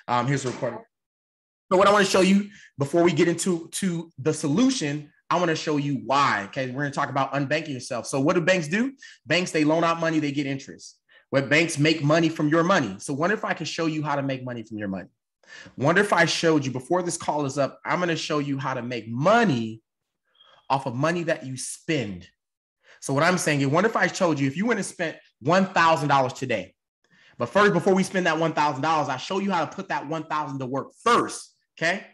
Here's the recording. So what I want to show you before we get into the solution, I want to show you why. Okay, we're going to talk about unbanking yourself. So what do banks do? Banks, they loan out money, they get interest. What banks make money from your money. So wonder if I can show you how to make money from your money. Wonder if I showed you before this call is up, I'm going to show you how to make money off of money that you spend. So what I'm saying is, wonder if I showed you if you went and spent $1,000 today. But first, before we spend that $1,000, I show you how to put that $1,000 to work first. Okay.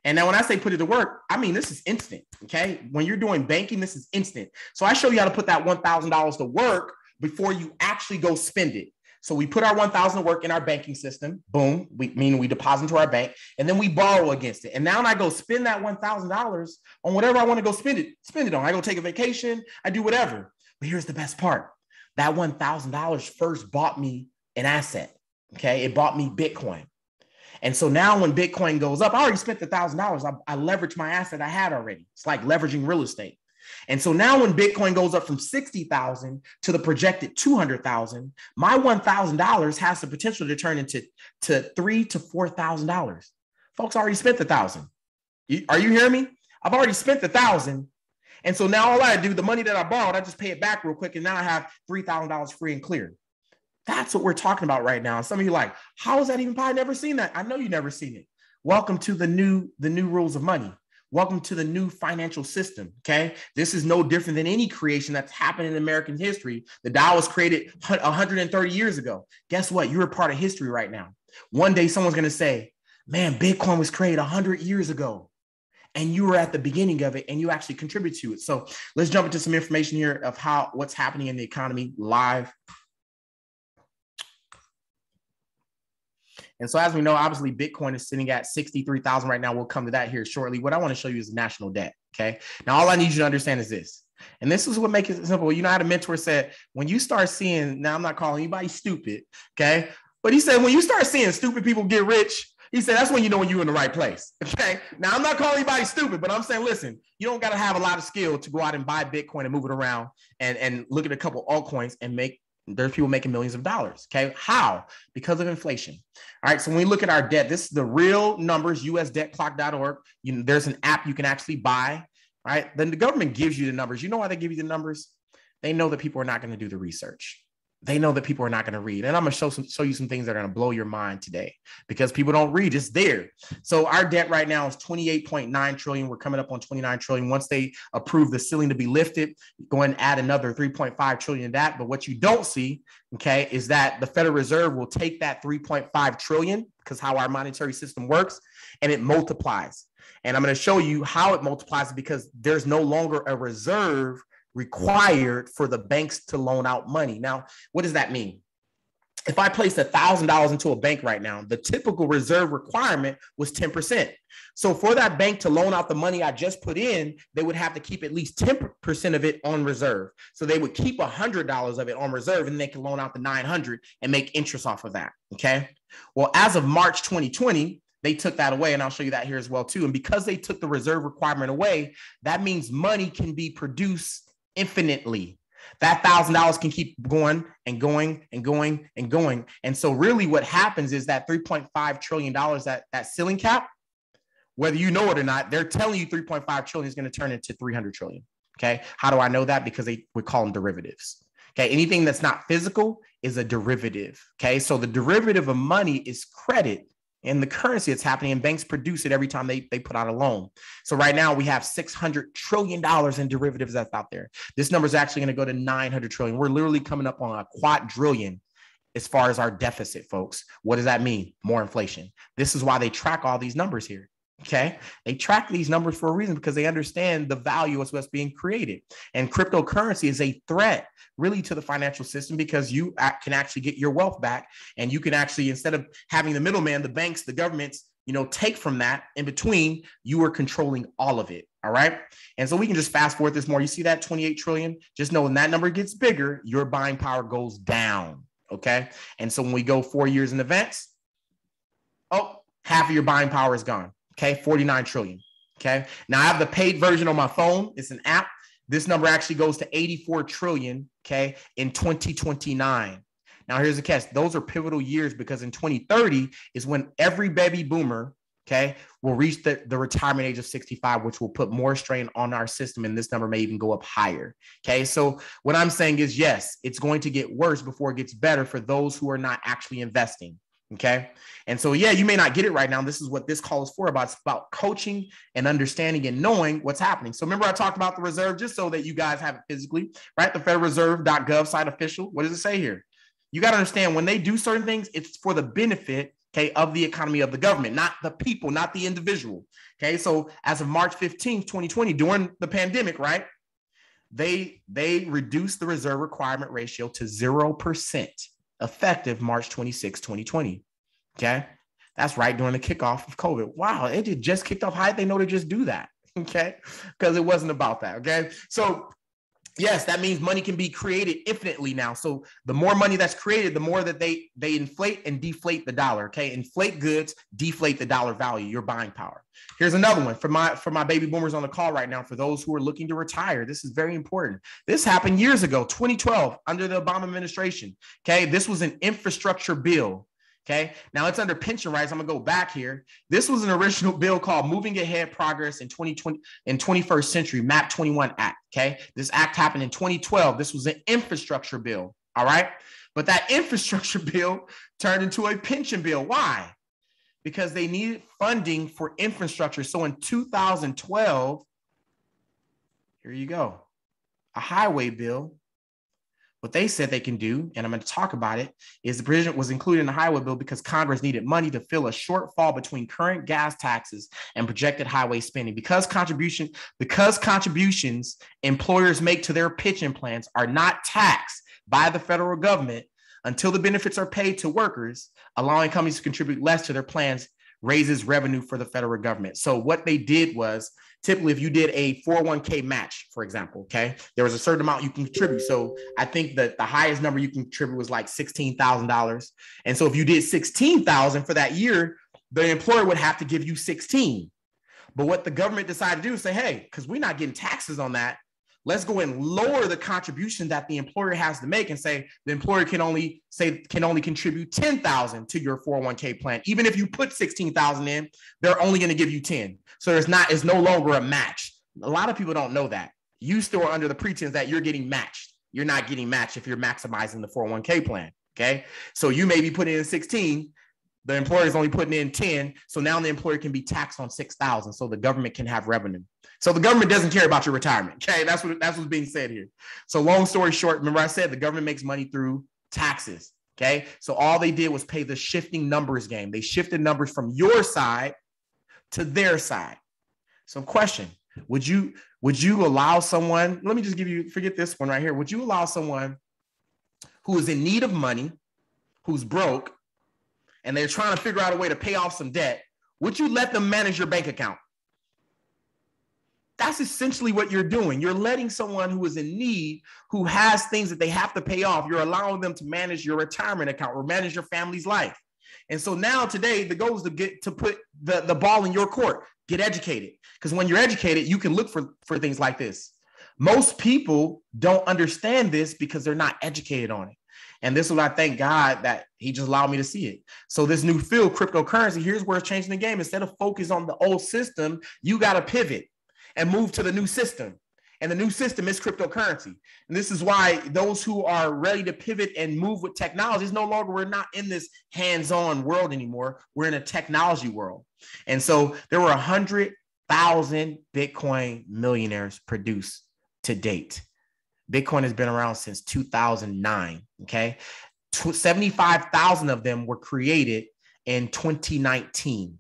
And now when I say put it to work, I mean, this is instant. Okay. When you're doing banking, this is instant. So I show you how to put that $1,000 to work before you actually go spend it. So we put our $1,000 to work in our banking system. Boom. We deposit into our bank and then we borrow against it. And now when I go spend that $1,000 on whatever I want to go spend it on. I go take a vacation. I do whatever. But here's the best part. That $1,000 first bought me an asset. Okay. It bought me Bitcoin. And so now when Bitcoin goes up, I already spent the $1,000. I leveraged my asset I had already. It's like leveraging real estate. And so now when Bitcoin goes up from 60,000 to the projected 200,000, my $1,000 has the potential to turn into $3,000 to $4,000. Folks, I already spent the $1,000. Are you hearing me? I've already spent the $1,000. And so now all I do, the money that I borrowed, I just pay it back real quick. And now I have $3,000 free and clear. That's what we're talking about right now. And some of you are like, how is that even possible? I've never seen that. I know you've never seen it. Welcome to the new rules of money. Welcome to the new financial system. Okay. This is no different than any creation that's happened in American history. The Dow was created 130 years ago. Guess what? You're a part of history right now. One day someone's going to say, man, Bitcoin was created 100 years ago. And you were at the beginning of it and you actually contribute to it. So let's jump into some information here of what's happening in the economy live. And so as we know, obviously, Bitcoin is sitting at 63,000 right now. We'll come to that here shortly. What I want to show you is national debt. Okay. Now, all I need you to understand is this. And this is what makes it simple. You know how the mentor said, when you start seeing, now I'm not calling anybody stupid. Okay. But he said, when you start seeing stupid people get rich, he said, that's when you know when you're in the right place. Okay. Now, I'm not calling anybody stupid, but I'm saying, listen, you don't got to have a lot of skill to go out and buy Bitcoin and move it around and look at a couple altcoins and there's people making millions of dollars. Okay. How? Because of inflation. All right. So when we look at our debt, this is the real numbers, usdebtclock.org. There's an app you can actually buy. All right. Then the government gives you the numbers. You know why they give you the numbers? They know that people are not going to do the research. They know that people are not going to read. And I'm going to show you some things that are going to blow your mind today because people don't read. It's there. So our debt right now is 28.9 trillion. We're coming up on 29 trillion. Once they approve the ceiling to be lifted, go ahead and add another 3.5 trillion to that. But what you don't see, okay, is that the Federal Reserve will take that 3.5 trillion because how our monetary system works and it multiplies. And I'm going to show you how it multiplies because there's no longer a reserve required for the banks to loan out money. Now, what does that mean? If I place $1,000 into a bank right now, the typical reserve requirement was 10%. So for that bank to loan out the money I just put in, they would have to keep at least 10% of it on reserve. So they would keep $100 of it on reserve and they can loan out the 900 and make interest off of that. Okay. Well, as of March 2020, they took that away. And I'll show you that here as well too. And because they took the reserve requirement away, that means money can be produced infinitely. That $1,000 can keep going and going and going and going. And so really what happens is that $3.5 trillion, that ceiling cap, whether you know it or not, they're telling you 3.5 trillion is going to turn into 300 trillion. Okay. How do I know that? Because we call them derivatives. Okay. Anything that's not physical is a derivative. Okay. So the derivative of money is credit. And the currency that's happening, and banks produce it every time they put out a loan. So right now we have $600 trillion in derivatives that's out there. This number is actually going to go to 900 trillion. We're literally coming up on a quadrillion as far as our deficit, folks. What does that mean? More inflation. This is why they track all these numbers here. Okay. They track these numbers for a reason because they understand the value of what's being created. And cryptocurrency is a threat really to the financial system because you can actually get your wealth back. And you can actually, instead of having the middleman, the banks, the governments, take from that in between, you are controlling all of it. All right. And so we can just fast forward this more. You see that 28 trillion, just know when that number gets bigger, your buying power goes down. Okay. And so when we go 4 years in advance, half of your buying power is gone. Okay, 49 trillion. Okay, now I have the paid version on my phone. It's an app. This number actually goes to 84 trillion. Okay, in 2029. Now, here's the catch. Those are pivotal years because in 2030 is when every baby boomer, okay, will reach the retirement age of 65, which will put more strain on our system. And this number may even go up higher. Okay. So what I'm saying is, yes, it's going to get worse before it gets better for those who are not actually investing. Okay. And so, yeah, you may not get it right now. This is what this call is for. It's about coaching and understanding and knowing what's happening. So remember, I talked about the reserve just so that you guys have it physically, right? The federalreserve.gov site official. What does it say here? You got to understand when they do certain things, it's for the benefit, okay, of the economy of the government, not the people, not the individual. Okay. So as of March 15th, 2020, during the pandemic, right? They reduced the reserve requirement ratio to 0%. Effective March 26, 2020. Okay. That's right during the kickoff of COVID. Wow. It just kicked off. How did they know to just do that? Okay. Because it wasn't about that. Okay. So yes, that means money can be created infinitely now. So the more money that's created, the more that they inflate and deflate the dollar. Okay. Inflate goods, deflate the dollar value, your buying power. Here's another one for my baby boomers on the call right now. For those who are looking to retire, this is very important. This happened years ago, 2012, under the Obama administration. Okay. This was an infrastructure bill. Okay. Now it's under pension rights. I'm gonna go back here. This was an original bill called Moving Ahead Progress in 2020 and 21st Century MAP 21 Act. Okay. This act happened in 2012. This was an infrastructure bill. All right. But that infrastructure bill turned into a pension bill. Why? Because they needed funding for infrastructure. So in 2012, here you go, a highway bill. What they said they can do, and I'm going to talk about it, is the provision was included in the highway bill because Congress needed money to fill a shortfall between current gas taxes and projected highway spending. Because contributions employers make to their pension plans are not taxed by the federal government until the benefits are paid to workers, allowing companies to contribute less to their plans raises revenue for the federal government. So what they did was, typically, if you did a 401k match, for example, okay, there was a certain amount you can contribute. So I think that the highest number you can contribute was like $16,000. And so if you did $16,000 for that year, the employer would have to give you 16. But what the government decided to do is say, hey, because we're not getting taxes on that, let's go and lower the contribution that the employer has to make and say the employer can only contribute 10,000 to your 401k plan. Even if you put 16,000 in, they're only going to give you 10. So it's no longer a match. A lot of people don't know that. You still are under the pretense that you're getting matched. You're not getting matched if you're maximizing the 401k plan. Okay. So you may be putting in 16. The employer is only putting in 10. So now the employer can be taxed on 6,000. So the government can have revenue. So the government doesn't care about your retirement. Okay. That's what's being said here. So long story short, remember I said the government makes money through taxes. Okay. So all they did was pay the shifting numbers game. They shifted numbers from your side to their side. So question, would you allow someone, let me just forget this one right here. Would you allow someone who is in need of money, who's broke, and they're trying to figure out a way to pay off some debt, would you let them manage your bank account? That's essentially what you're doing. You're letting someone who is in need, who has things that they have to pay off, you're allowing them to manage your retirement account or manage your family's life. And so now today, the goal is to put the ball in your court, get educated. Because when you're educated, you can look for things like this. Most people don't understand this because they're not educated on it. And this is what I thank God that he just allowed me to see it. So this new field, cryptocurrency, here's where it's changing the game. Instead of focus on the old system, you got to pivot and move to the new system. And the new system is cryptocurrency. And this is why those who are ready to pivot and move with technology is no longer, we're not in this hands-on world anymore. We're in a technology world. And so there were 100,000 Bitcoin millionaires produced to date. Bitcoin has been around since 2009. Okay. 75,000 of them were created in 2019.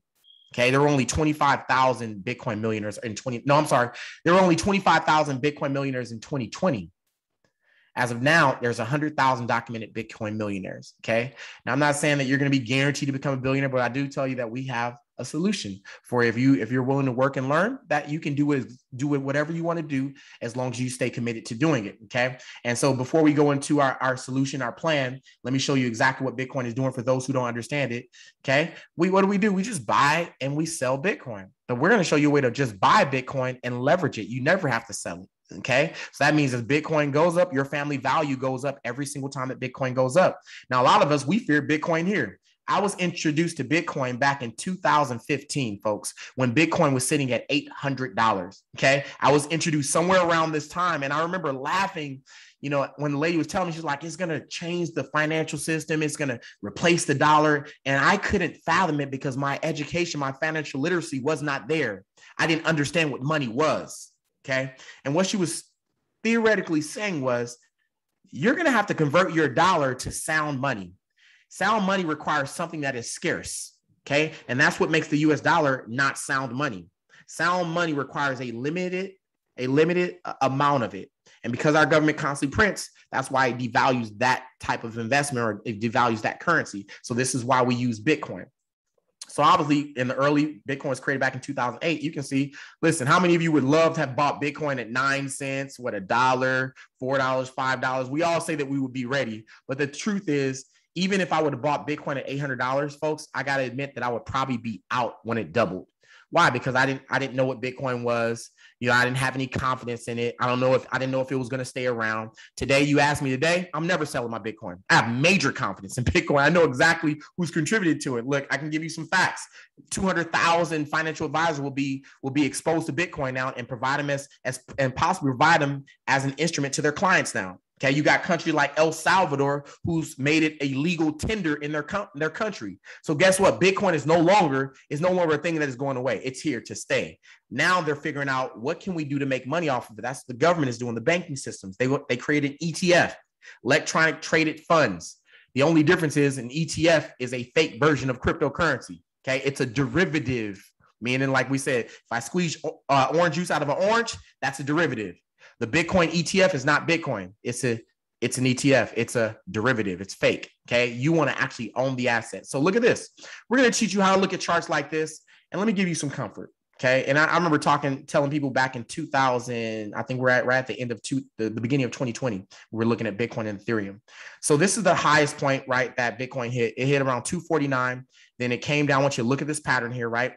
Okay. There were only 25,000 Bitcoin millionaires in there were only 25,000 Bitcoin millionaires in 2020. As of now, there's 100,000 documented Bitcoin millionaires. Okay. Now, I'm not saying that you're going to be guaranteed to become a billionaire, but I do tell you that we have a solution for if you're willing to work and learn, that you can do it whatever you want to do as long as you stay committed to doing it. Okay. And so before we go into our solution, our plan, let me show you exactly what Bitcoin is doing for those who don't understand it. Okay. What do? We just buy and we sell Bitcoin. But we're going to show you a way to just buy Bitcoin and leverage it. You never have to sell it. Okay. So that means as Bitcoin goes up, your family value goes up every single time that Bitcoin goes up. Now, a lot of us, we fear Bitcoin here. I was introduced to Bitcoin back in 2015, folks, when Bitcoin was sitting at $800. Okay. I was introduced somewhere around this time. And I remember laughing, you know, when the lady was telling me, she's like, it's going to change the financial system. It's going to replace the dollar. And I couldn't fathom it because my education, my financial literacy was not there. I didn't understand what money was. Okay. And what she was theoretically saying was, you're going to have to convert your dollar to sound money. Sound money requires something that is scarce. Okay. And that's what makes the US dollar not sound money. Sound money requires a limited amount of it. And because our government constantly prints, that's why it devalues that type of investment, or it devalues that currency. So this is why we use Bitcoin. So obviously in the early, Bitcoin was created back in 2008. You can see, listen, how many of you would love to have bought Bitcoin at 9 cents, what, $1, $4, $5? We all say that we would be ready. But the truth is, even if I would have bought Bitcoin at $800, folks, I got to admit that I would probably be out when it doubled. Why? Because I didn't know what Bitcoin was. You know, I didn't have any confidence in it. I didn't know if it was going to stay around. Today, you ask me today, I'm never selling my Bitcoin. I have major confidence in Bitcoin. I know exactly who's contributed to it. Look, I can give you some facts. 200,000 financial advisors will be exposed to Bitcoin now and provide them and possibly provide them as an instrument to their clients now. Okay, you got countries like El Salvador who's made it a legal tender in their country. So guess what? Bitcoin is no longer a thing that is going away. It's here to stay. Now they're figuring out, what can we do to make money off of it? That's what the government is doing. The banking systems. They created ETF, electronic traded funds. The only difference is an ETF is a fake version of cryptocurrency. Okay, it's a derivative, meaning, like we said, if I squeeze orange juice out of an orange, that's a derivative. The Bitcoin ETF is not Bitcoin. It's an ETF. It's a derivative. It's fake. Okay. You want to actually own the asset. So look at this. We're going to teach you how to look at charts like this. And let me give you some comfort. Okay. And I remember telling people back in 2000, I think we're at the end of the beginning of 2020, we're looking at Bitcoin and Ethereum. So this is the highest point, right, that Bitcoin hit. It hit around 249. Then it came down. I want you to look at this pattern here, right?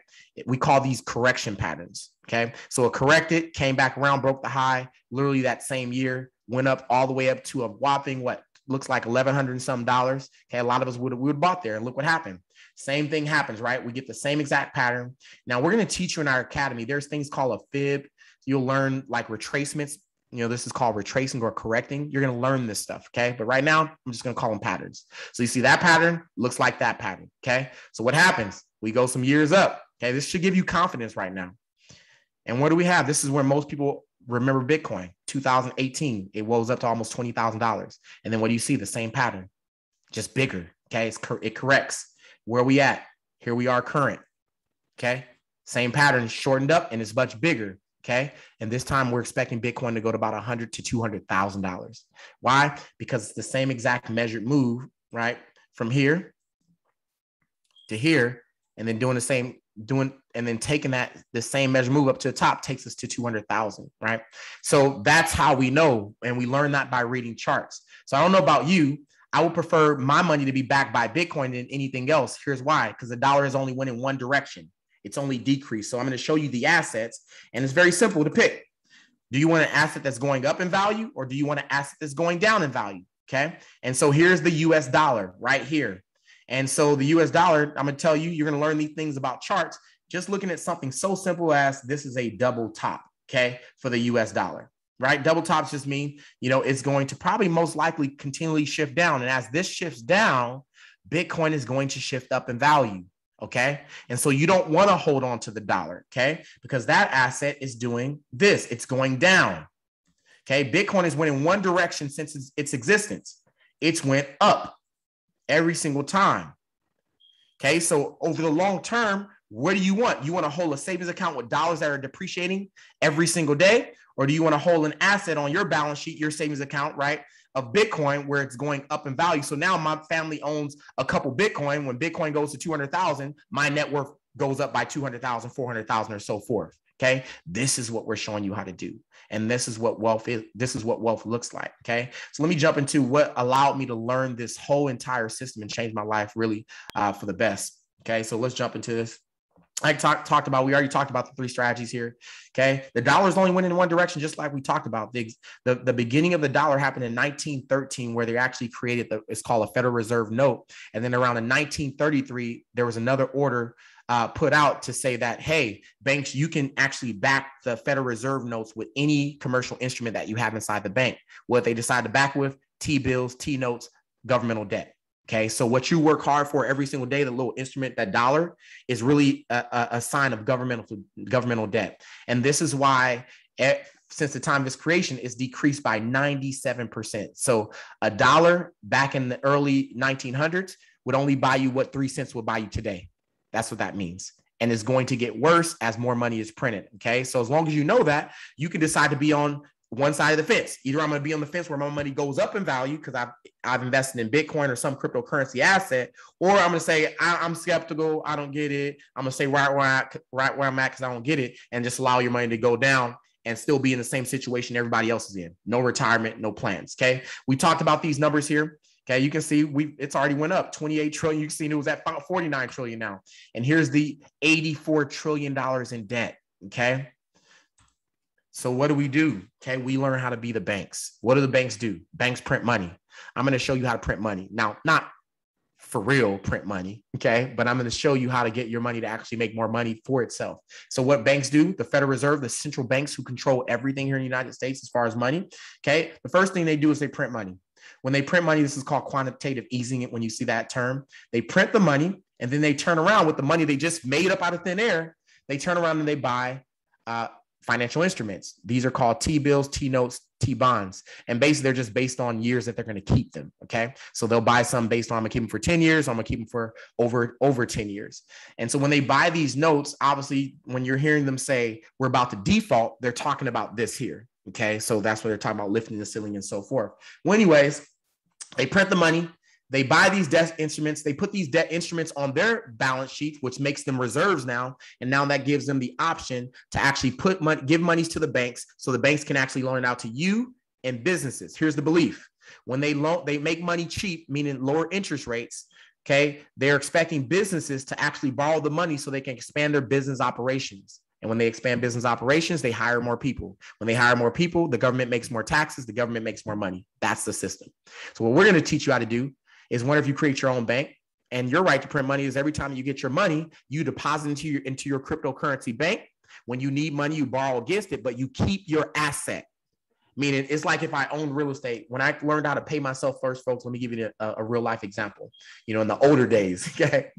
We call these correction patterns. Okay. So it corrected, came back around, broke the high, literally that same year, went up all the way up to a whopping, what looks like $1,100 and some dollars. Okay. A lot of us would have bought there, and look what happened. Same thing happens, right? We get the same exact pattern. Now we're going to teach you in our academy. There's things called a fib. You'll learn like retracements. You know, this is called retracing or correcting. You're going to learn this stuff. Okay. But right now, I'm just going to call them patterns. So you see that pattern looks like that pattern. Okay. So what happens? We go some years up. Okay. This should give you confidence right now. And what do we have? This is where most people remember Bitcoin. 2018, it rose up to almost $20,000. And then what do you see? The same pattern, just bigger. Okay. It corrects. Where are we at? Here we are current. Okay. Same pattern, shortened up, and it's much bigger. Okay. And this time we're expecting Bitcoin to go to about $100,000 to $200,000. Why? Because it's the same exact measured move, right? From here to here, and then and then taking the same measure move up to the top takes us to 200,000, right? So that's how we know. And we learn that by reading charts. So I don't know about you. I would prefer my money to be backed by Bitcoin than anything else. Here's why, because the dollar has only went in one direction. It's only decreased. So I'm going to show you the assets, and it's very simple to pick. Do you want an asset that's going up in value, or do you want an asset that's going down in value? Okay. And so here's the US dollar right here. And so the US dollar, I'm going to tell you, you're going to learn these things about charts, just looking at something so simple as this is a double top, okay, for the US dollar, right? Double tops just mean, you know, it's going to probably most likely continually shift down. And as this shifts down, Bitcoin is going to shift up in value, okay? And so you don't want to hold on to the dollar, okay? Because that asset is doing this. It's going down, okay? Bitcoin has went in one direction since its existence. It's went up every single time. Okay, so over the long term, what do you want? You want to hold a savings account with dollars that are depreciating every single day? Or do you want to hold an asset on your balance sheet, your savings account, right, of Bitcoin, where it's going up in value? So now my family owns a couple Bitcoin. When Bitcoin goes to 200,000, my net worth goes up by 200,000, 400,000, or so forth. Okay, this is what we're showing you how to do. And this is what wealth is. This is what wealth looks like. Okay, so let me jump into what allowed me to learn this whole entire system and change my life really for the best. Okay, so let's jump into this. We already talked about the three strategies here. Okay. The dollar's only went in one direction, just like we talked about. The beginning of the dollar happened in 1913, where they actually created it's called a Federal Reserve note. And then around in 1933, there was another order put out to say that, hey, banks, you can actually back the Federal Reserve notes with any commercial instrument that you have inside the bank. What they decide to back with: T-bills, T-notes, governmental debt. Okay, so what you work hard for every single day, the little instrument, that dollar, is really a sign of governmental debt. And this is why since the time of its creation, it's decreased by 97%. So a dollar back in the early 1900s would only buy you what 3 cents would buy you today. That's what that means. And it's going to get worse as more money is printed. Okay, so as long as you know that, you can decide to be on one side of the fence. Either I'm going to be on the fence where my money goes up in value because I've invested in Bitcoin or some cryptocurrency asset, or I'm going to say I'm skeptical, I don't get it. I'm going to stay right where I'm at because I don't get it, and just allow your money to go down and still be in the same situation everybody else is in. No retirement, no plans. Okay, we talked about these numbers here. Okay, you can see it's already went up 28 trillion. You can see it was at 49 trillion now, and here's the $84 trillion in debt. Okay. So what do we do? Okay, we learn how to be the banks. What do the banks do? Banks print money. I'm going to show you how to print money. Now, not for real print money, okay? But I'm going to show you how to get your money to actually make more money for itself. So what banks do, the Federal Reserve, the central banks who control everything here in the United States as far as money, okay? The first thing they do is they print money. When they print money, this is called quantitative easing. When you see that term, they print the money, and then they turn around with the money they just made up out of thin air. They turn around and they buy financial instruments. These are called T-bills, T-notes, T-bonds. And basically, they're just based on years that they're going to keep them, okay? So they'll buy some based on, I'm going to keep them for 10 years, I'm going to keep them for over 10 years. And so when they buy these notes, obviously, when you're hearing them say, we're about to default, they're talking about this here, okay? So that's what they're talking about, lifting the ceiling and so forth. Well, anyways, they print the money. They buy these debt instruments. They put these debt instruments on their balance sheet, which makes them reserves now. And now that gives them the option to actually give monies to the banks, so the banks can actually loan it out to you and businesses. Here's the belief. When they make money cheap, meaning lower interest rates, okay, they're expecting businesses to actually borrow the money so they can expand their business operations. And when they expand business operations, they hire more people. When they hire more people, the government makes more taxes, the government makes more money. That's the system. So what we're going to teach you how to do is, whenever you create your own bank, and your right to print money is every time you get your money, you deposit into your cryptocurrency bank. When you need money, you borrow against it, but you keep your asset. Meaning, it's like if I owned real estate. When I learned how to pay myself first, folks, let me give you a real life example. You know, in the older days, okay?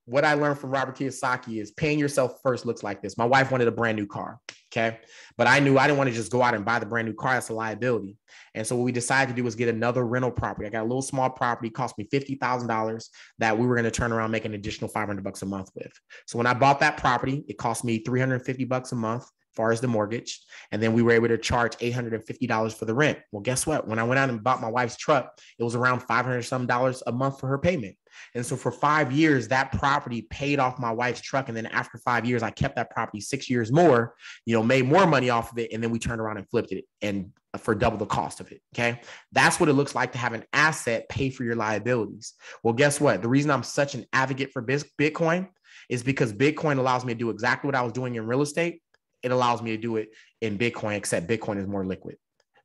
What I learned from Robert Kiyosaki is paying yourself first looks like this. My wife wanted a brand new car, okay? But I knew I didn't want to just go out and buy the brand new car. That's a liability. And so what we decided to do was get another rental property. I got a little small property, cost me $50,000 that we were going to turn around, make an additional $500 a month with. So when I bought that property, it cost me $350 a month, as far as the mortgage. And then we were able to charge $850 for the rent. Well, guess what? When I went out and bought my wife's truck, it was around $500 some a month for her payment. And so for 5 years, that property paid off my wife's truck. And then after 5 years, I kept that property 6 years more, made more money off of it. And then we turned around and flipped it and for double the cost of it. Okay. That's what it looks like to have an asset pay for your liabilities. Well, guess what? The reason I'm such an advocate for Bitcoin is because Bitcoin allows me to do exactly what I was doing in real estate. It allows me to do it in Bitcoin, except Bitcoin is more liquid.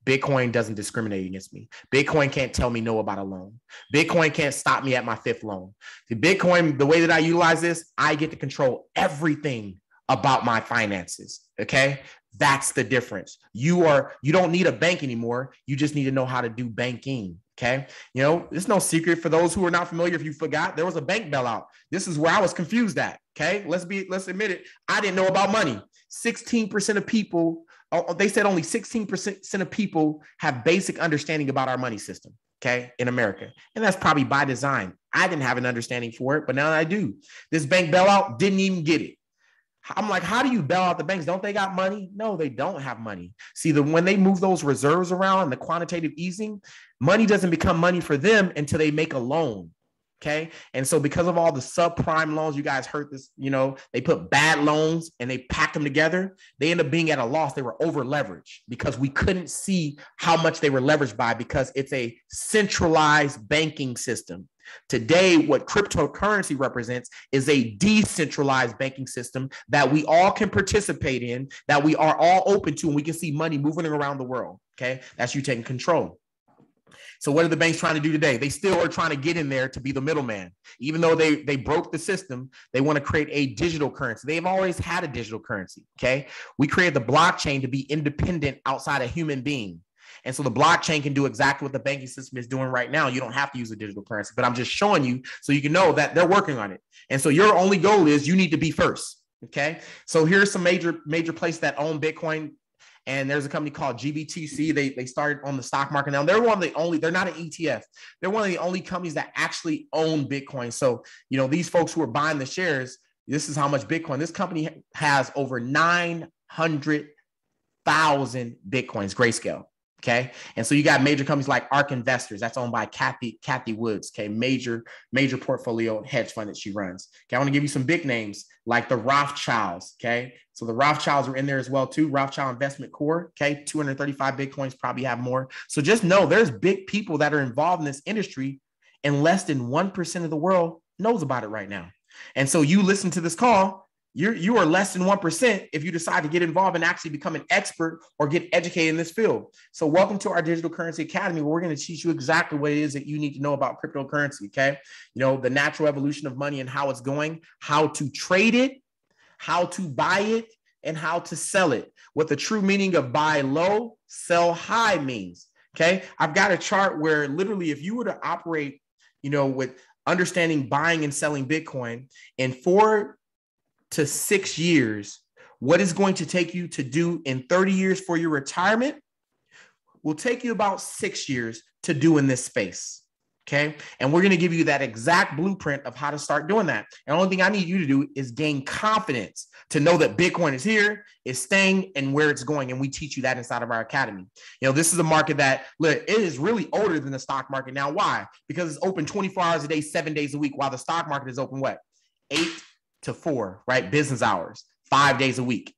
Bitcoin doesn't discriminate against me. Bitcoin can't tell me no about a loan. Bitcoin can't stop me at my 5th loan. The Bitcoin, the way that I utilize this, I get to control everything about my finances. Okay. That's the difference. You don't need a bank anymore. You just need to know how to do banking. Okay. It's no secret for those who are not familiar. If you forgot, there was a bank bailout. This is where I was confused at. Okay. Let's admit it. I didn't know about money. 16% of people, they said only 16% of people have basic understanding about our money system. Okay. In America. And that's probably by design. I didn't have an understanding for it, but now I do. This bank bailout didn't even get it. I'm like, how do you bail out the banks? Don't they got money? No, they don't have money. See, when they move those reserves around and the quantitative easing, money doesn't become money for them until they make a loan. Okay. And so because of all the subprime loans, you guys heard this, they put bad loans and they packed them together. They end up being at a loss. They were over leveraged because we couldn't see how much they were leveraged by, because it's a centralized banking system. Today, what cryptocurrency represents is a decentralized banking system that we all can participate in, that we are all open to, and we can see money moving around the world. Okay, that's you taking control. So what are the banks trying to do today? They still are trying to get in there to be the middleman. Even though they broke the system, they want to create a digital currency. They've always had a digital currency, okay? We created the blockchain to be independent outside a human being. And so the blockchain can do exactly what the banking system is doing right now. You don't have to use a digital currency, but I'm just showing you so you can know that they're working on it. And so your only goal is you need to be first, okay? So here's some major places that own Bitcoin. And there's a company called GBTC. They started on the stock market. Now they're one of the only, they're not an ETF. They're one of the only companies that actually own Bitcoin. So, these folks who are buying the shares, this is how much Bitcoin. This company has over 900,000 Bitcoins, Grayscale. Okay. And so you got major companies like ARK Investors, that's owned by Cathie Woods. Okay. Major portfolio hedge fund that she runs. Okay. I want to give you some big names like the Rothschilds. Okay. So the Rothschilds are in there as well too. Rothschild Investment Corp. Okay. 235 Bitcoins, probably have more. So just know there's big people that are involved in this industry, and less than 1% of the world knows about it right now. And so you listen to this call, you are less than 1% if you decide to get involved and actually become an expert or get educated in this field. So welcome to our Digital Currency Academy, where we're going to teach you exactly what it is that you need to know about cryptocurrency, okay? The natural evolution of money and how it's going, how to trade it, how to buy it, and how to sell it. What the true meaning of buy low, sell high means, okay? I've got a chart where literally if you were to operate, with understanding buying and selling Bitcoin in 4 to 6 years, what is going to take you to do in 30 years for your retirement will take you about 6 years to do in this space. Okay. And we're going to give you that exact blueprint of how to start doing that. And the only thing I need you to do is gain confidence to know that Bitcoin is here, is staying, and where it's going. And we teach you that inside of our academy. This is a market that, look, it is really older than the stock market. Now, why? Because it's open 24 hours a day, 7 days a week, while the stock market is open what? 8 to 4, right? Business hours, 5 days a week.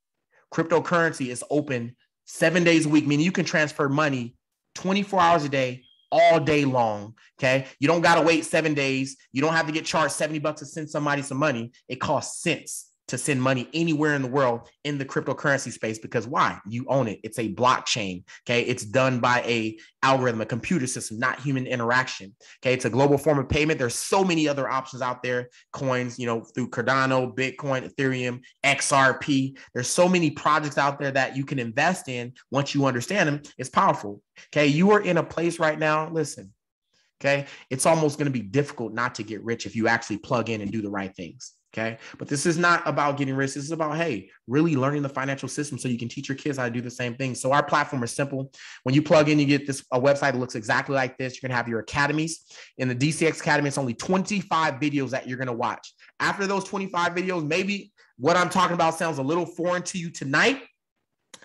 Cryptocurrency is open 7 days a week, meaning you can transfer money 24 hours a day, all day long. Okay. You don't got to wait 7 days. You don't have to get charged $70 to send somebody some money. It costs cents to send money anywhere in the world in the cryptocurrency space, because why? You own it. It's a blockchain. Okay. It's done by a algorithm, a computer system, not human interaction. Okay. It's a global form of payment. There's so many other options out there. Coins, through Cardano, Bitcoin, Ethereum, XRP. There's so many projects out there that you can invest in. Once you understand them, it's powerful. Okay. You are in a place right now. Listen, okay. It's almost going to be difficult not to get rich if you actually plug in and do the right things. Okay. But this is not about getting rich. This is about, hey, really learning the financial system so you can teach your kids how to do the same thing. So our platform is simple. When you plug in, you get a website that looks exactly like this. You're going to have your academies. In the DCX Academy, it's only 25 videos that you're going to watch. After those 25 videos, maybe what I'm talking about sounds a little foreign to you tonight.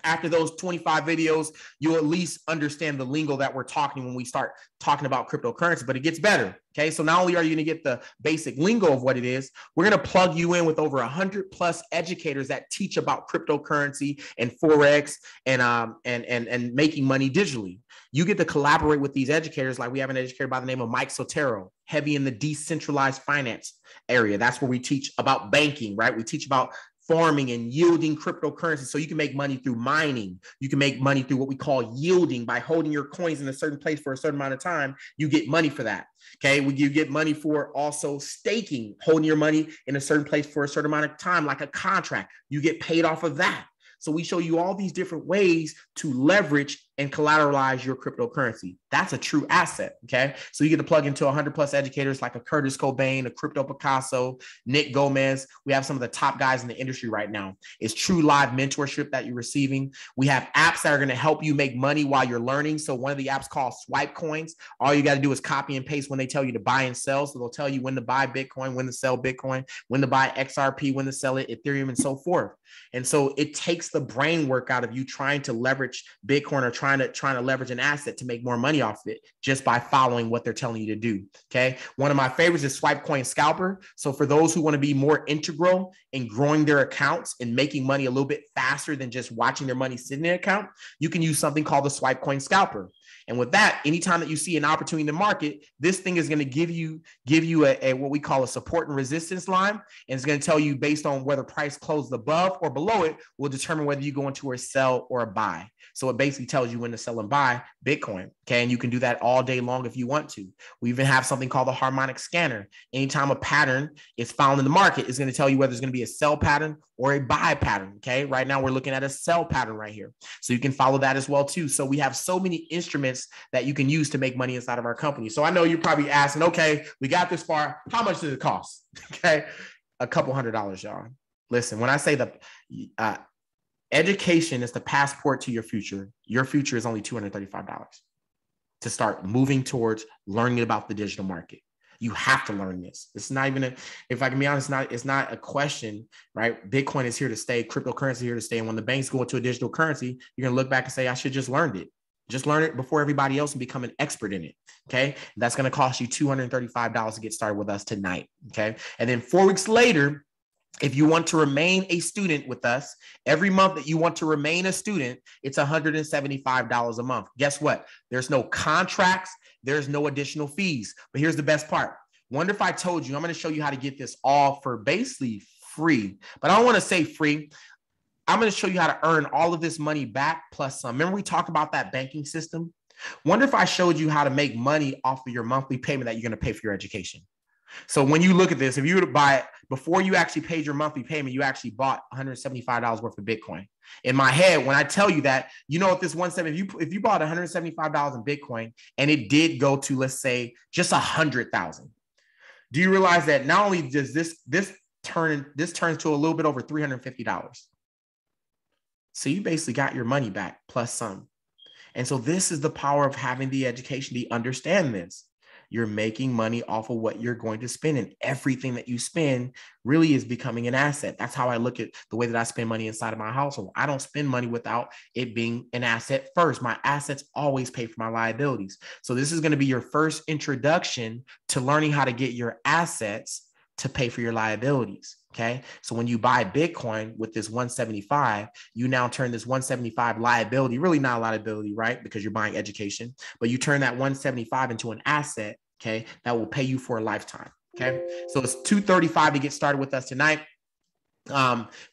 After those 25 videos, you'll at least understand the lingo that we're talking when we start talking about cryptocurrency, but it gets better. Okay. So not only are you going to get the basic lingo of what it is, we're going to plug you in with over 100+ educators that teach about cryptocurrency and Forex and making money digitally. You get to collaborate with these educators. Like we have an educator by the name of Mike Sotero, heavy in the decentralized finance area. That's where we teach about banking, right? We teach about farming and yielding cryptocurrency. So you can make money through mining. You can make money through what we call yielding by holding your coins in a certain place for a certain amount of time. You get money for that. Okay. You get money for also staking, holding your money in a certain place for a certain amount of time, like a contract. You get paid off of that. So we show you all these different ways to leverage and collateralize your cryptocurrency. That's a true asset, okay? So you get to plug into 100+ educators like a Curtis Cobain, a Crypto Picasso, Nick Gomez. We have some of the top guys in the industry right now. It's true live mentorship that you're receiving. We have apps that are going to help you make money while you're learning. So one of the apps called Swipe Coins. All you got to do is copy and paste when they tell you to buy and sell. So they'll tell you when to buy Bitcoin, when to sell Bitcoin, when to buy XRP, when to sell it, Ethereum, and so forth. And so it takes the brain work out of you trying to leverage Bitcoin or trying to leverage an asset to make more money off it just by following what they're telling you to do. Okay. One of my favorites is Swipe Coin Scalper. So for those who want to be more integral in growing their accounts and making money a little bit faster than just watching their money sit in their account, you can use something called the Swipe Coin Scalper. And with that, anytime that you see an opportunity in the market, this thing is going to give you a what we call a support and resistance line. And it's going to tell you based on whether price closes above or below it will determine whether you go into a sell or a buy. So it basically tells you when to sell and buy Bitcoin. Okay. And you can do that all day long if you want to. We even have something called the harmonic scanner. Anytime a pattern is found in the market, it's going to tell you whether it's going to be a sell pattern or a buy pattern. Okay. Right now we're looking at a sell pattern right here. So you can follow that as well too. So we have so many instruments that you can use to make money inside of our company. So I know you're probably asking, okay, we got this far. How much does it cost? Okay. A couple $100, y'all. Listen, when I say the education is the passport to your future is only $235 to start moving towards learning about the digital market. You have to learn this. It's not even, if I can be honest, it's not a question, right? Bitcoin is here to stay. Cryptocurrency is here to stay. And when the banks go into a digital currency, you're going to look back and say, I should just learned it. Just learn it before everybody else and become an expert in it. Okay. That's going to cost you $235 to get started with us tonight. Okay. And then 4 weeks later, if you want to remain a student with us, every month that you want to remain a student, it's $175 a month. Guess what? There's no contracts. There's no additional fees. But here's the best part. Wonder if I told you, I'm going to show you how to get this all for basically free. But I don't want to say free. I'm going to show you how to earn all of this money back plus some. Remember we talked about that banking system? Wonder if I showed you how to make money off of your monthly payment that you're going to pay for your education. So when you look at this, if you were to buy it before you actually paid your monthly payment, you actually bought $175 worth of Bitcoin. In my head, when I tell you that, you know, if this 170, if you bought $175 in Bitcoin and it did go to, let's say, just 100,000, do you realize that not only does this turns to a little bit over $350? So you basically got your money back plus some. And so this is the power of having the education to understand this. You're making money off of what you're going to spend, and everything that you spend really is becoming an asset. That's how I look at the way that I spend money inside of my household. I don't spend money without it being an asset first. My assets always pay for my liabilities. So this is going to be your first introduction to learning how to get your assets to pay for your liabilities. Okay. So when you buy Bitcoin with this 175, you now turn this 175 liability, really not a liability, right? Because you're buying education, but you turn that 175 into an asset. Okay. That will pay you for a lifetime. Okay. So it's $235 to get started with us tonight.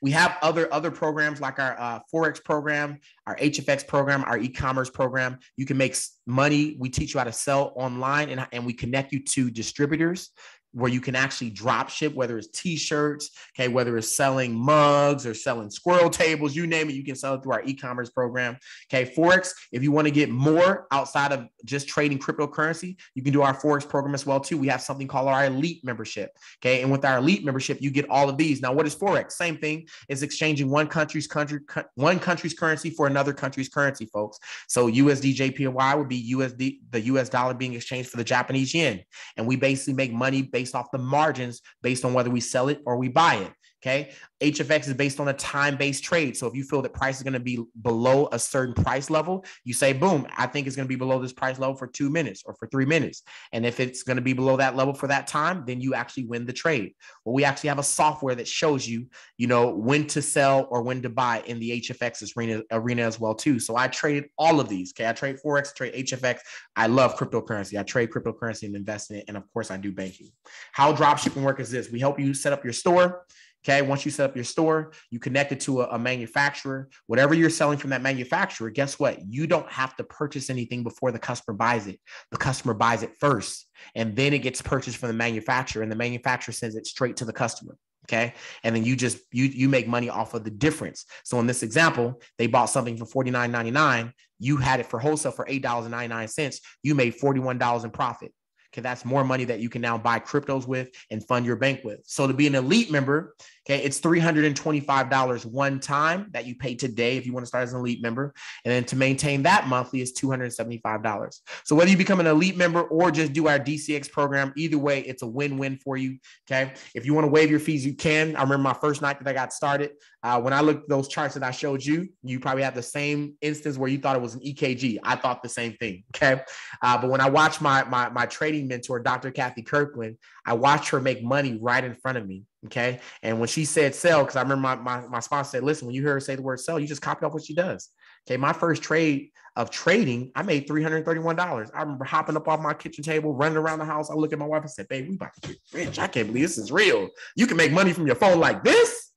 We have other programs like our Forex program, our HFX program, our e-commerce program. You can make money. We teach you how to sell online, and we connect you to distributors where you can actually drop ship, whether it's t-shirts, okay, whether it's selling mugs or selling squirrel tables, you name it, you can sell it through our e-commerce program. Okay, Forex, if you want to get more outside of just trading cryptocurrency, you can do our Forex program as well too. We have something called our elite membership. Okay, and with our elite membership, you get all of these. Now, what is Forex? Same thing, is exchanging one country's currency for another country's currency, folks. So USD JPY would be USD, the US dollar being exchanged for the Japanese yen. And we basically make money based off the margins based on whether we sell it or we buy it. Okay. HFX is based on a time-based trade. So if you feel that price is going to be below a certain price level, you say, boom, I think it's going to be below this price level for 2 minutes or for 3 minutes. And if it's going to be below that level for that time, then you actually win the trade. Well, we actually have a software that shows you, when to sell or when to buy in the HFX arena as well too. So I traded all of these. Okay. I trade Forex, trade HFX. I love cryptocurrency. I trade cryptocurrency and invest in it. And of course I do banking. How dropshipping work is this? We help you set up your store. Okay, once you set up your store, you connect it to a manufacturer. Whatever you're selling from that manufacturer, guess what? You don't have to purchase anything before the customer buys it. The customer buys it first, and then it gets purchased from the manufacturer, and the manufacturer sends it straight to the customer. Okay, and then you make money off of the difference. So in this example, they bought something for $49.99. You had it for wholesale for $8.99. You made $41 in profit. Okay, that's more money that you can now buy cryptos with and fund your bank with. So to be an elite member, okay, it's $325 one time that you pay today if you want to start as an elite member. And then to maintain that monthly is $275. So whether you become an elite member or just do our DCX program, either way, it's a win-win for you. Okay, if you want to waive your fees, you can. I remember my first night that I got started. When I looked at those charts that I showed you, you probably have the same instance where you thought it was an EKG. I thought the same thing. Okay, but when I watched my trading mentor, Dr. Kathy Kirkland, I watched her make money right in front of me. Okay. And when she said sell, because I remember my sponsor said, listen, when you hear her say the word sell, you just copy off what she does. Okay, my first trade of trading, I made $331. I remember hopping up off my kitchen table, running around the house. I look at my wife and said, babe, we about to get rich. I can't believe this is real. You can make money from your phone like this.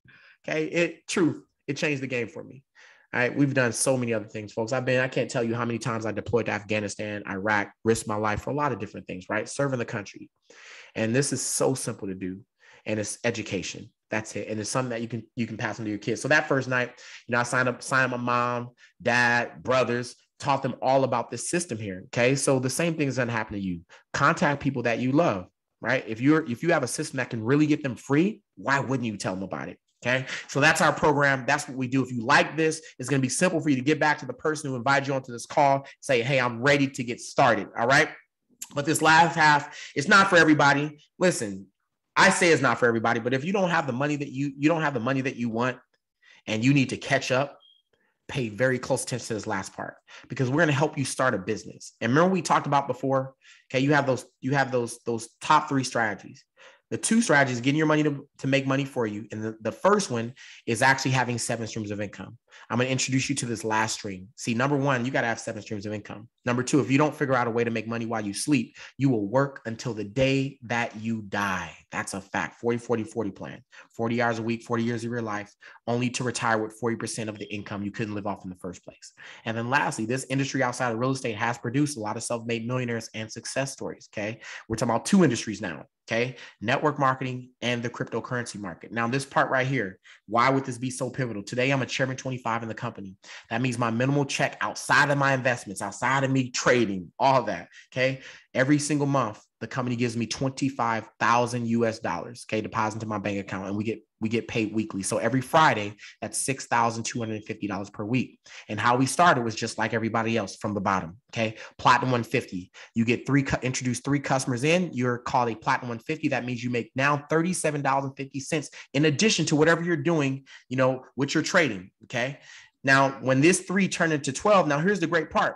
Okay, it changed the game for me. All right, we've done so many other things, folks. I can't tell you how many times I deployed to Afghanistan, Iraq, risked my life for a lot of different things, right? Serving the country. And this is so simple to do. And it's education. That's it. And it's something that you can pass on to your kids. So that first night, I signed my mom, dad, brothers, taught them all about this system here. Okay. So the same thing is going to happen to you. Contact people that you love, right? If you have a system that can really get them free, why wouldn't you tell them about it? Okay. So that's our program. That's what we do. If you like this, it's going to be simple for you to get back to the person who invited you onto this call, say, hey, I'm ready to get started. All right. But this last half, it's not for everybody. Listen, I say it's not for everybody, but if you don't have the money that you don't have the money that you want and you need to catch up, pay very close attention to this last part, because we're going to help you start a business. And remember we talked about before, okay, you have those top 3 strategies. The 2 strategies, getting your money to make money for you. And the first one is actually having 7 streams of income. I'm going to introduce you to this last stream. See, number 1, you got to have 7 streams of income. Number 2, if you don't figure out a way to make money while you sleep, you will work until the day that you die. That's a fact. 40-40-40 plan. 40 hours a week, 40 years of your life, only to retire with 40% of the income you couldn't live off in the first place. And then lastly, this industry outside of real estate has produced a lot of self-made millionaires and success stories, okay? We're talking about 2 industries now, okay? Network marketing and the cryptocurrency market. Now, this part right here, why would this be so pivotal? Today, I'm a chairman 25 in the company. That means my minimal check outside of my investments, outside of me trading, all that, okay? Every single month, the company gives me $25,000 okay, deposit into my bank account, and we get paid weekly. So every Friday, that's $6,250 per week. And how we started was just like everybody else from the bottom. Okay, Platinum 150. You get introduce 3 customers in. You're called a Platinum 150. That means you make now $37.50 in addition to whatever you're doing, with your trading. Okay. Now, when this 3 turned into 12, now here's the great part.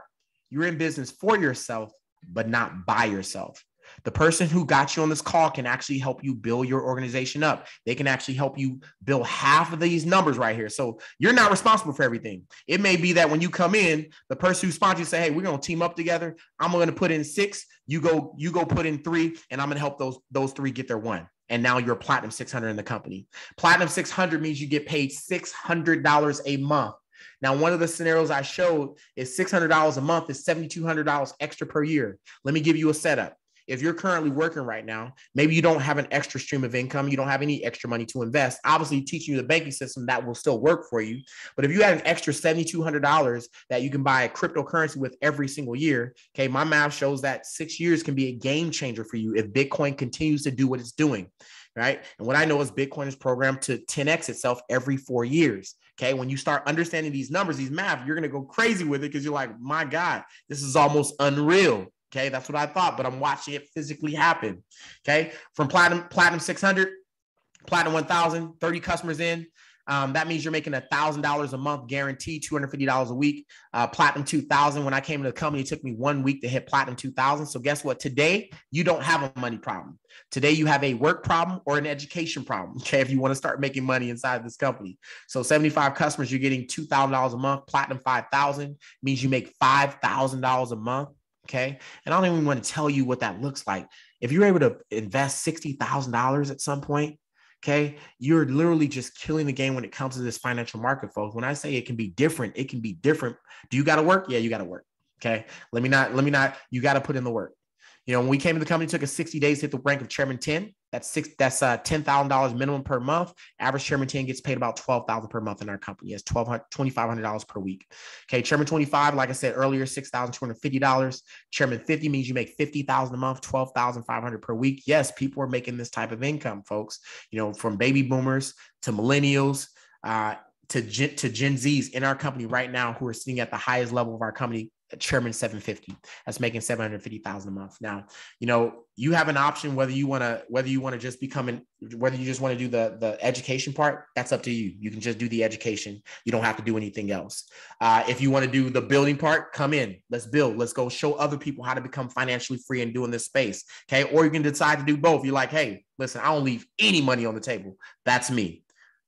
You're in business for yourself, but not by yourself. The person who got you on this call can actually help you build your organization up. They can actually help you build half of these numbers right here. So you're not responsible for everything. It may be that when you come in, the person who sponsors you say, hey, we're going to team up together. I'm going to put in 6. You go put in 3, and I'm going to help those 3 get their 1. And now you're Platinum 600 in the company. Platinum 600 means you get paid $600 a month. Now, one of the scenarios I showed is $600 a month is $7,200 extra per year. Let me give you a setup. If you're currently working right now, maybe you don't have an extra stream of income, you don't have any extra money to invest. Obviously, teaching you the banking system, that will still work for you. But if you had an extra $7,200 that you can buy a cryptocurrency with every single year, okay, my math shows that 6 years can be a game changer for you if Bitcoin continues to do what it's doing. Right. And what I know is Bitcoin is programmed to 10x itself every 4 years. Okay. When you start understanding these numbers, these math, you're going to go crazy with it because you're like, my God, this is almost unreal. Okay. That's what I thought, but I'm watching it physically happen. Okay. From Platinum 600, Platinum 1000, 30 customers in. That means you're making $1,000 a month guaranteed, $250 a week. Platinum 2000, when I came to the company, it took me 1 week to hit Platinum 2000. So guess what? Today, you don't have a money problem. Today, you have a work problem or an education problem, okay, if you want to start making money inside this company. So 75 customers, you're getting $2,000 a month. Platinum 5000 means you make $5,000 a month, okay? And I don't even want to tell you what that looks like. If you're able to invest $60,000 at some point, okay, you're literally just killing the game when it comes to this financial market, folks. When I say it can be different, it can be different. Do you got to work? Yeah, you got to work. Okay. Let me not, you got to put in the work. When we came to the company, it took us 60 days to hit the rank of chairman 10. That's $10,000 minimum per month. Average chairman 10 gets paid about $12,000 per month in our company. It's $2,500 per week. Okay. Chairman 25, like I said earlier, $6,250. Chairman 50 means you make $50,000 a month, $12,500 per week. Yes, people are making this type of income, folks, from baby boomers to millennials, to Gen Zs in our company right now who are sitting at the highest level of our company. Chairman 750, that's making $750,000 a month. Now, you have an option whether you want to just whether you just want to do the education part. That's up to you. You can just do the education. You don't have to do anything else. If you want to do the building part, come in. Let's build. Let's go show other people how to become financially free and doing this space. Okay, or you can decide to do both. You're like, hey, listen, I don't leave any money on the table. That's me.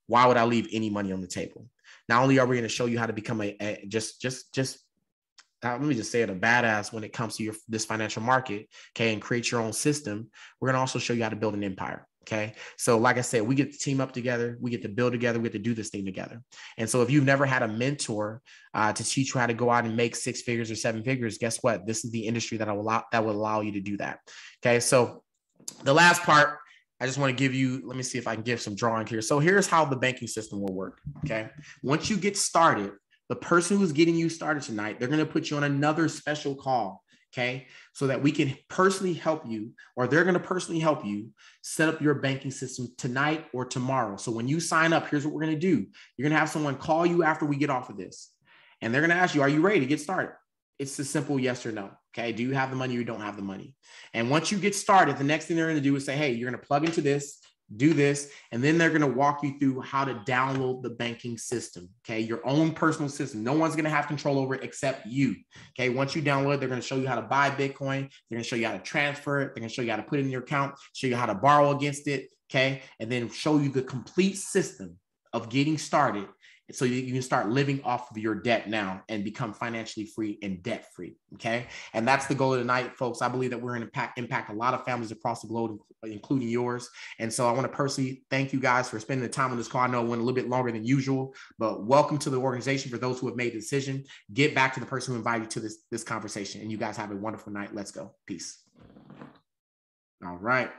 Why would I leave any money on the table? Not only are we going to show you how to become let me just say it, a badass when it comes to this financial market, okay, and create your own system. We're going to also show you how to build an empire. Okay. So like I said, we get to team up together. We get to build together. We get to do this thing together. And so if you've never had a mentor to teach you how to go out and make 6 figures or 7 figures, guess what? This is the industry that will allow you to do that. Okay. So the last part, I just want to give you, let me see if I can give some drawing here. So here's how the banking system will work. Okay. Once you get started, the person who's getting you started tonight, they're going to put you on another special call. Okay. So that we can personally help you, or they're going to personally help you set up your banking system tonight or tomorrow. So when you sign up, here's what we're going to do. You're going to have someone call you after we get off of this, and they're going to ask you, are you ready to get started? It's a simple yes or no. Okay. Do you have the money or you don't have the money? And once you get started, the next thing they're going to do is say, hey, you're going to plug into this, do this, and then they're going to walk you through how to download the banking system. Okay. Your own personal system. No one's going to have control over it except you. Okay. Once you download it, they're going to show you how to buy Bitcoin. They're going to show you how to transfer it. They're going to show you how to put it in your account, show you how to borrow against it. Okay. And then show you the complete system of getting started, so you can start living off of your debt now and become financially free and debt free. Okay. And that's the goal of tonight, folks. I believe that we're going to impact a lot of families across the globe, including yours. And so I want to personally thank you guys for spending the time on this call. I know it went a little bit longer than usual, but welcome to the organization. For those who have made the decision, get back to the person who invited you to this conversation. And you guys have a wonderful night. Let's go. Peace. All right.